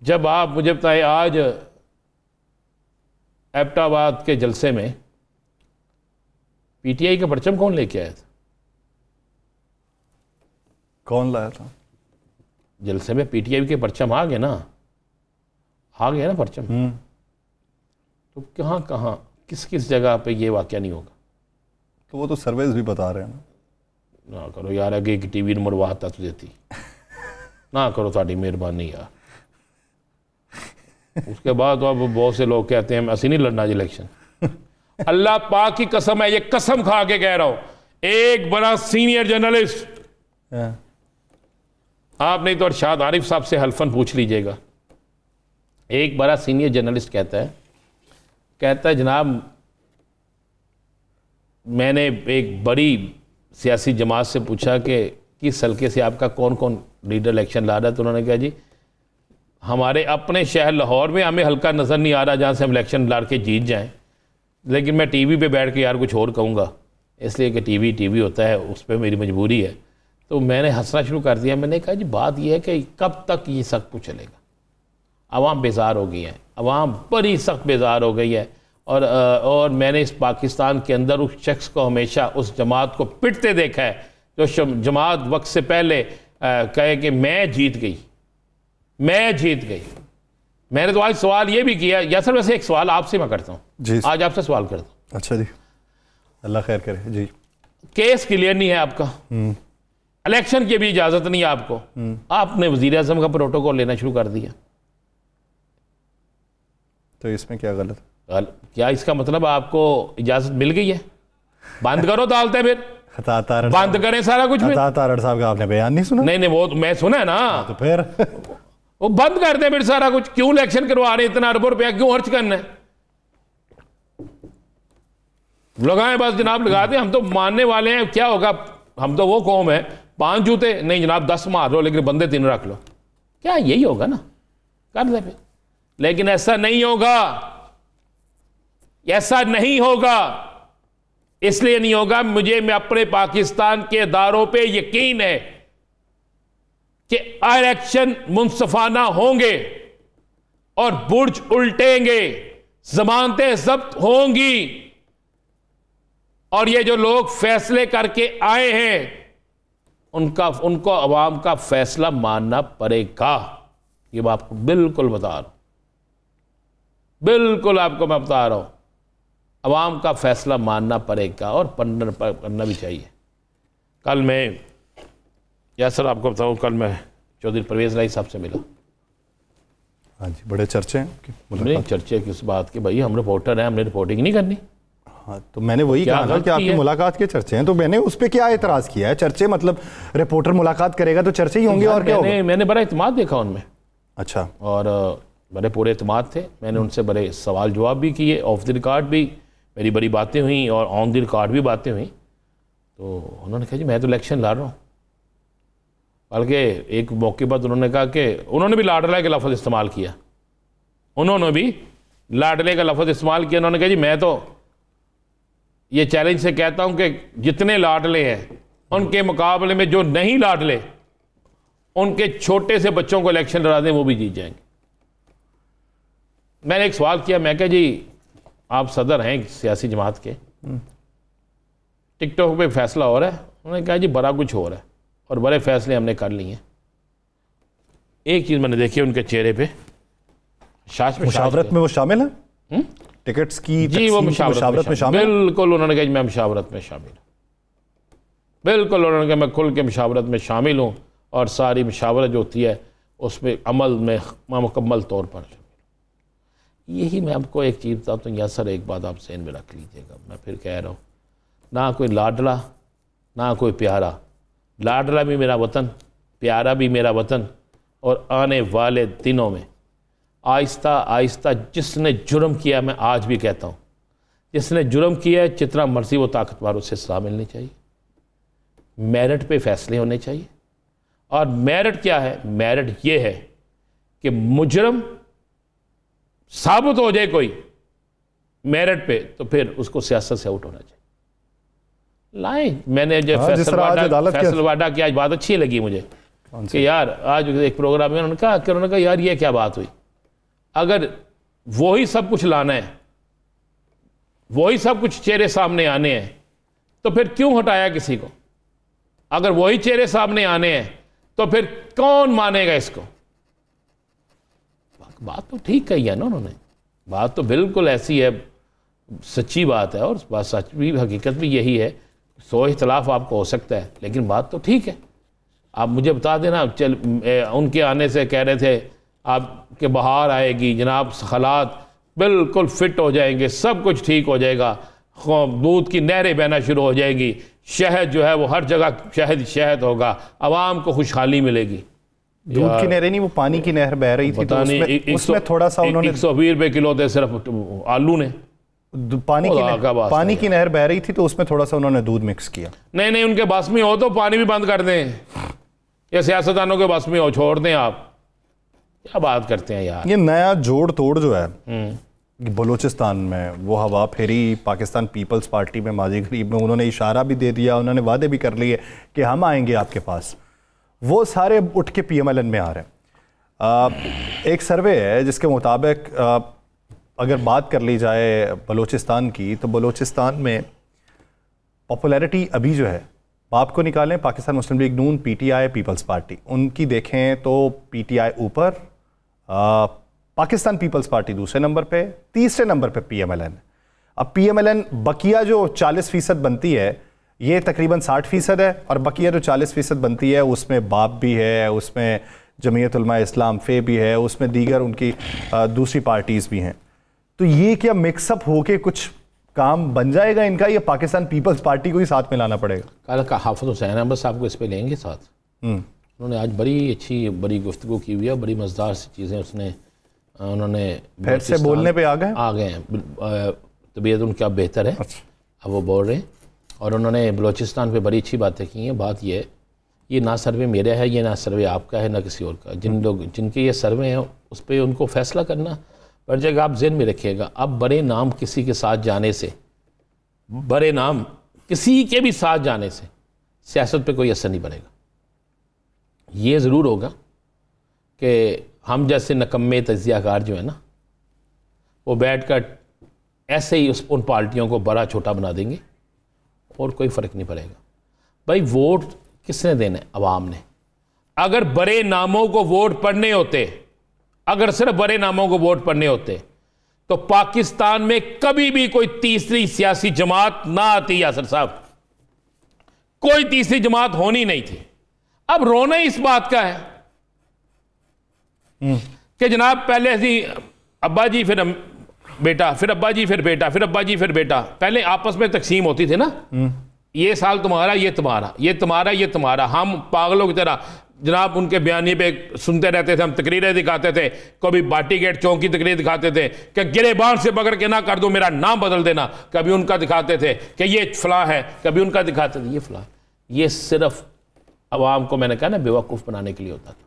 जब आप मुझे बताएं, आज एबटाबाद के जलसे में पीटीआई का परचम कौन लेके आया था? कौन लाया था? जलसे में पीटीआई के परचम आ गए ना, परचम। तो कहाँ कहाँ किस किस जगह पे ये वाक़या नहीं होगा? तो वो तो सर्वेज भी बता रहे हैं ना करो यार, अगे एक टीवी नंबर वाहता तो देती ना करो, ताड़ी मेहरबानी यार। उसके बाद तो अब बहुत से लोग कहते हैं असि नहीं लड़ना जी इलेक्शन। अल्लाह पाक की कसम है, ये कसम खा के कह रहा हूं, एक बड़ा सीनियर जर्नलिस्ट, आप नहीं तो अरशाद आरिफ साहब से हल्फन पूछ लीजिएगा, एक बड़ा सीनियर जर्नलिस्ट कहता है जनाब मैंने एक बड़ी सियासी जमात से पूछा कि किस हल्के से आपका कौन कौन लीडर इलेक्शन ला रहा है, तो उन्होंने कहा जी हमारे अपने शहर लाहौर में हमें हल्का नज़र नहीं आ रहा जहाँ से हम इलेक्शन लड़ के जीत जाएं, लेकिन मैं टीवी पे बैठ के यार कुछ और कहूँगा, इसलिए कि टीवी होता है, उस पर मेरी मजबूरी है। तो मैंने हंसना शुरू कर दिया। मैंने कहा जी बात यह है कि कब तक ये सब कुछ चलेगा? अवाम बेजार हो गई है, अवाम बड़ी सख्त बेजार हो गई है। और मैंने इस पाकिस्तान के अंदर उस शख्स को हमेशा उस जमात को पिटते देखा है जो जमात वक्त से पहले कहे कि मैं जीत गई। मैंने तो आज सवाल ये भी किया, या सर वैसे एक सवाल आपसे मैं करता हूँ, आज आपसे सवाल करता हूँ। अच्छा जी, अल्लाह खैर करे जी। केस क्लियर नहीं है आपका, इलेक्शन की भी इजाजत नहीं है आपको, आपने वजीर आजम का प्रोटोकॉल लेना शुरू कर दिया, तो इसमें क्या गलत? क्या इसका मतलब आपको इजाजत मिल गई है? बंद करो दालते, फिर बंद करें सारा कुछ। तारड़ साहब का आपने बयान नहीं सुना? नहीं वो तो मैं सुना है ना, तो फिर वो बंद कर दे फिर सारा कुछ। क्यों इलेक्शन करवा रहे, इतना अरबों रुपया क्यों खर्च करना है? लगाएं बस जनाब, लगा दें। हम तो मानने वाले हैं, क्या होगा, हम तो वो कौम है 5 जूते नहीं जनाब 10 मार लो, लेकिन बंदे 3 रख लो, क्या यही होगा ना, कर दे फिर। लेकिन ऐसा नहीं होगा, ऐसा नहीं होगा। इसलिए नहीं होगा, मुझे मैं अपने पाकिस्तान के इदारों पे यकीन है कि इलेक्शन मुनसफाना होंगे और बुर्ज उल्टेंगे, जमानतें जब्त होंगी, और ये जो लोग फैसले करके आए हैं उनको अवाम का फैसला मानना पड़ेगा। ये मैं आपको बिल्कुल बता रहा हूं, बिल्कुल आपको मैं बता रहा हूं, अवाम का फैसला मानना पड़ेगा और पढ़ना भी चाहिए। कल मैं सर आपको बताऊं, कल मैं चौधरी परवेज लाई साहब से मिला। हाँ जी, बड़े चर्चे हैं। चर्चे किस बात के? भाई हम रिपोर्टर हैं, हमने रिपोर्टिंग नहीं करनी। हाँ, तो मैंने वही कहा ना कि आपकी मुलाकात के चर्चे हैं, तो मैंने उस पर क्या एतराज किया है? चर्चे मतलब रिपोर्टर मुलाकात करेगा तो चर्चे ही होंगे, और क्या होगा? मैंने बड़ा इत्मीनान देखा उनमें। अच्छा। और बड़े पूरे इत्मीनान थे। मैंने उनसे बड़े सवाल जवाब भी किए, ऑफ द रिकॉर्ड भी मेरी बड़ी बातें हुई और ऑन द रिकॉर्ड भी बातें हुई। तो उन्होंने कहा जी मैं तो इलेक्शन लड़ रहा हूँ। बल्कि एक मौके पर उन्होंने कहा कि उन्होंने भी लाडले का लफ्ज़ इस्तेमाल किया, उन्होंने भी लाडले का लफ्ज़ इस्तेमाल किया। उन्होंने कहा जी मैं तो ये चैलेंज से कहता हूं कि जितने लाडले हैं उनके मुकाबले में जो नहीं लाडले, उनके छोटे से बच्चों को इलेक्शन लड़ा दें, वो भी जीत जाएंगे। मैंने एक सवाल किया, मैं कहा जी आप सदर हैं एक सियासी जमात के, टिकटॉक पे फैसला हो रहा है। उन्होंने कहा जी बड़ा कुछ हो रहा है और बड़े फैसले हमने कर लिए हैं। एक चीज़ मैंने देखी उनके चेहरे पे, मुशावरत में वो शामिल है, टिकट्स की जी वो मुशावरत में शामिल। बिल्कुल उन्होंने कहा मैं मुशावरत में शामिल हूँ, बिल्कुल उन्होंने कहा मैं खुल के मुशावरत में शामिल हूँ और सारी मुशावरत जो होती है उसमें अमल में मुकम्मल तौर पर शामिल। यही मैं आपको एक चीज़ बताता हूँ, या सर एक बात आप ज़हन में रख लीजिएगा, मैं फिर कह रहा हूँ, ना कोई लाडला ना कोई प्यारा। लाडला भी मेरा वतन, प्यारा भी मेरा वतन, और आने वाले दिनों में आहिस्ता आहिस्ता जिसने जुर्म किया, मैं आज भी कहता हूँ, जिसने जुर्म किया है जितना मर्जी वो ताकतवर, उससे सज़ा मिलनी चाहिए। मेरिट पे फैसले होने चाहिए। और मेरिट क्या है? मेरिट ये है कि मुजरम साबित हो जाए कोई मेरिट पे, तो फिर उसको सियासत से आउट होना चाहिए। लाए मैंने जो फैसलवाडा की आज बात अच्छी लगी मुझे, कि यार आज एक प्रोग्राम में उन्होंने कहा यार ये क्या बात हुई, अगर वही सब कुछ लाना है, वही सब कुछ चेहरे सामने आने हैं, तो फिर क्यों हटाया किसी को? अगर वही चेहरे सामने आने हैं तो फिर कौन मानेगा इसको? बात तो ठीक कही है ना उन्होंने, बात तो बिल्कुल ऐसी है, सच्ची बात है, और बात सच भी, हकीकत भी यही है। सो इख्तलाफ आपको हो सकता है, लेकिन बात तो ठीक है। आप मुझे बता देना, चल उनके आने से कह रहे थे आपके बहार आएगी जनाब, हालात बिल्कुल फिट हो जाएंगे, सब कुछ ठीक हो जाएगा, दूध की नहरें बहना शुरू हो जाएगी, शहद जो है वो हर जगह शहद शहद होगा, आवाम को खुशहाली मिलेगी। दूध की नहरें नहीं, वो पानी की नहर बह रही थी, तो उसमें थोड़ा सा उन्होंने 120 रुपए किलो थे सिर्फ आलू ने, पानी की नहर बह रही थी तो उसमें थोड़ा सा उन्होंने दूध मिक्स किया। नहीं उनके बस में हो तो पानी भी बंद कर दें, या सियासतदानों के बस में हो छोड़ दें। आप क्या बात करते हैं यार? ये नया जोड़ तोड़ जो है बलूचिस्तान में, वो हवा फेरी पाकिस्तान पीपल्स पार्टी में माजी गरीब में, उन्होंने इशारा भी दे दिया, उन्होंने वादे भी कर लिए कि हम आएंगे आपके पास, वो सारे उठ के PMLN में आ रहे हैं। एक सर्वे है जिसके मुताबिक अगर बात कर ली जाए बलूचिस्तान की, तो बलूचिस्तान में पॉपुलैरिटी अभी जो है, बाप को निकालें पाकिस्तान मुस्लिम लीग नून, PTI, पीपल्स पार्टी, उनकी देखें तो PTI ऊपर, पाकिस्तान पीपल्स पार्टी दूसरे नंबर पे, तीसरे नंबर पे PMLN। अब PMLN बकिया जो 40% बनती है, ये तकरीबन 60% है, और बकिया जो 40% बनती है उसमें बाप भी है, उसमें जमीयत उलमा इस्लाम फे भी है, उसमें दीगर उनकी दूसरी पार्टीज़ भी हैं। तो ये क्या मिक्सअप होके कुछ काम बन जाएगा इनका, या पाकिस्तान पीपल्स पार्टी को ही साथ में लाना पड़ेगा? कल का हाफिज हुसैन अहमद साहब को इस पे लेंगे साथ। उन्होंने आज बड़ी गुफ्तगू की हुई है, बड़ी मज़ेदार सी चीज़ें उन्होंने फिर से बोलने पे आ गए हैं। तबीयत उनकी अब बेहतर है। अच्छा। अब वो बोल रहे हैं, और उन्होंने बलूचिस्तान पे बड़ी अच्छी बातें की हैं। बात ये ना सर्वे मेरा है, ये ना सर्वे आपका है, ना किसी और का। जिनके ये सर्वे हैं उस पर उनको फैसला करना पड़ जाएगा। आप ज़हन में रखिएगा, अब बड़े नाम किसी के साथ जाने से, बड़े नाम किसी के भी साथ जाने से सियासत पे कोई असर नहीं पड़ेगा। ये ज़रूर होगा कि हम जैसे नकम्मे तजियाकार जो है ना, वो बैठ कर ऐसे ही उन पार्टियों को बड़ा छोटा बना देंगे और कोई फ़र्क नहीं पड़ेगा। भाई वोट किसने देना है? अवाम ने। अगर बड़े नामों को वोट पड़ने होते, अगर सिर्फ बड़े नामों को वोट पड़ने होते, तो पाकिस्तान में कभी भी कोई तीसरी सियासी जमात ना आती। यासर साहब, कोई तीसरी जमात होनी नहीं थी। अब रोना इस बात का है कि जनाब पहले ऐसी अब्बा जी फिर बेटा, फिर अब्बा जी फिर बेटा, फिर अब्बा जी फिर बेटा, पहले आपस में तकसीम होती थी ना, ये साल तुम्हारा, ये तुम्हारा, ये तुम्हारा, ये तुम्हारा। हम पागलों की तरह जनाब उनके बयानी पे सुनते रहते थे, हम तकरीरें दिखाते थे, कभी बाटी गेट चौक की तकरीर दिखाते थे कि गिरेबान से पकड़ के ना कर दो, मेरा नाम बदल देना। कभी उनका दिखाते थे कि ये फलां है, कभी उनका दिखाते थे ये फलां। ये सिर्फ अवाम को, मैंने कहा ना, बेवकूफ़ बनाने के लिए होता था।